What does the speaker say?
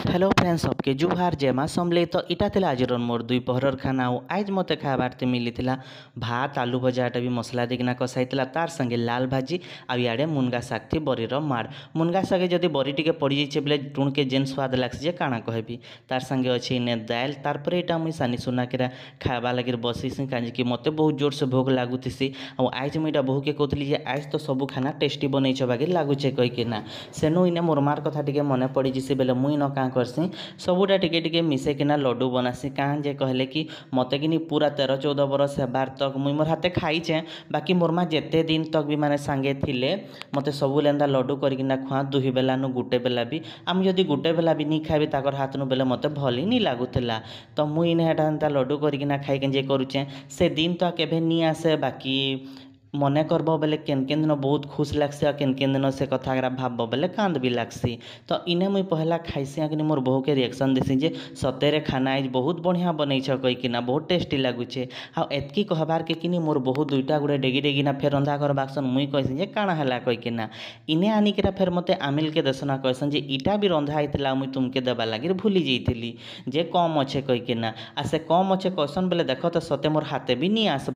hello friends सबके जुहार जेमा समले तो इटा थिला आज मोर दुई पहरर खाना और आज मते खाबारते मिली थिला भात आलू भजाटा भी मसला देकिना कसाइतिला तार संगे लाल भाजी आ इआडे मुनगा साग थी बरीर माड़ मुनगा सागे जदि बरी टिके पड़ी जाइछे बेले टुण के जेन स्वाद लागसे जे काଣା कहबी तार संगे अच्छे इने दाल तार पर इटा मुई सानी सुना केरा खाबा लागिर बसीसी काजे कि मते बहुत जोर से भोग लागुतिसी और आज मुई इटा बहु के कहतली जे आज तो सबु खाना टेस्टी बनैछ बागे लागुछे कहि के ना सेनु इने मोर मार कथा टिके मने पड़ी जिसे बेले मुई न का करसी सबुटा टिके टिके मिसेकिना लड्डू बनासी काँ जे कहले कि मते कि पूरा 13-14 बरस हेबार तक मुई मोर हाथे खाइछे बाकी मोर माँ जेते दिन तक भी माने सांगे थिले मते सबु लेंदा लड्डू करिकिना खुआ दुही बेला नु गुटे बेला भी आम जदि गुटे बेला भी नी खाइबे ताकर हाथ नु बेले मते भल ही नी लागुथिला तो मुई इने हेटा एंता लड्डू करिकिना खाइके जे करूचे से दिन तो केभे नी आसे बाकी मने करब बेले केन केन दिन बहुत खुश लागसी और केन केन दिन से कथा अगर भाबब बेले कांद भी लागसी तो इने मुई पहला खाइसी कि मोर बहु के रिएक्शन देसी जे सतेरे खाना आज बहुत बढ़िया बनैछ कहिकिना बहुत टेस्टी लागुचे आ एतकी कहबार के किनी मोर बहु दुईटा गुड़े डेगी डेगिना फेर रंधा करबाकसन मुई कहसी जे काଣା हला कहिकिना इने आनिकिरा फेर मते आमिल के देसना कहसन जे इटा भी रंधा आइतला मुई तुमके देबा लागिर भूली जाइथिली जे कम अच्छे कहिकिना आ से कम अच्छे कहसन बेले देख तो सते मोर हाथे भी नी आस